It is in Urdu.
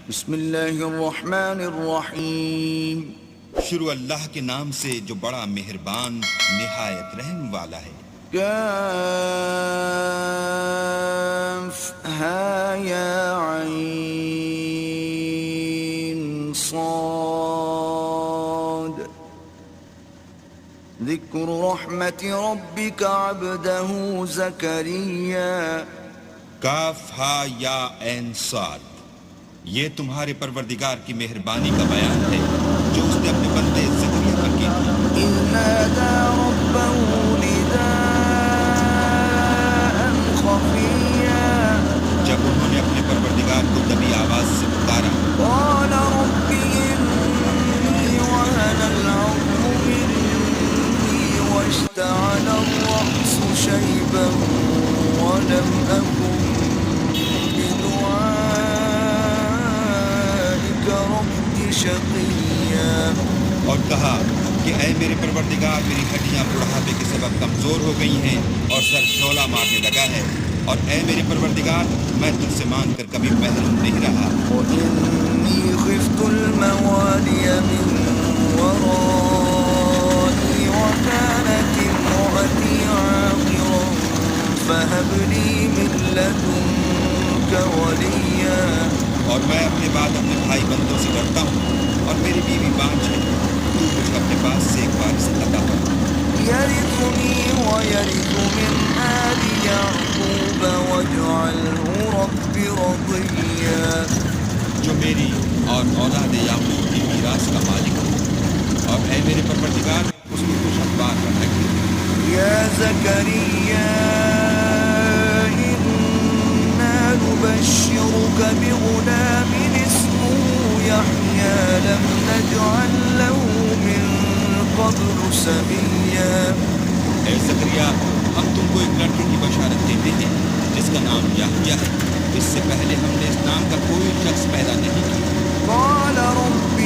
بسم اللہ الرحمن الرحیم. شروع اللہ کے نام سے جو بڑا مہربان نہایت رحم والا ہے. کاف ہا یا عین صاد ذکر رحمت ربک عبدہ زکریا. کاف ہا یا عین صاد، یہ تمہارے پروردگار کی مہربانی کا بیان ہے جو اس نے اپنے بندے زکریا پر کی. اذ نادى ربه نداء خفيا جب انہوں نے اپنے پروردگار کو دبی آواز سے پکارا. قال رب إني وهن العظم مني واشتعل الرأس شيبا ولم أكن بدعائك رب شقيا. اور کہا کہ اے میرے پروردگار، میری ہڈیاں بڑھاپے کے سبب کمزور ہو گئی ہیں اور سر شعلہ مارنے لگا ہے، اور اے میرے پروردگار میں تجھ سے مانگ کر کبھی محروم نہیں رہا. وإني خفت الموالي من ورائي وكانت امرأتي عاقرا فهب لي من لدنك وليا. اور میں اپنے بعد اپنے بھائی بندوں سے ڈرتا ہوں اور میری بیوی بانجھ ہے، تو مجھے اپنے پاس سے ایک وارث عطا کر. يرثني ويرث من آل يعقوب واجعله رب رضيا. جو میری اور اولاد یعقوب کی میراث کا مالک ہو، اور اے میرے پروردگار اس کو خوش اخبار پر رکھ. يا زكريا إنا نبشرك بغلام اسمه يحيى لم نجعل له من قبل سميا. اے زکریا، ہم تم کو ایک لڑکے کی بشارت دیتے ہیں جس کا نام یحییٰ ہے، اس سے پہلے ہم نے اس نام کا کوئی شخص پیدا نہیں کیا. قال رب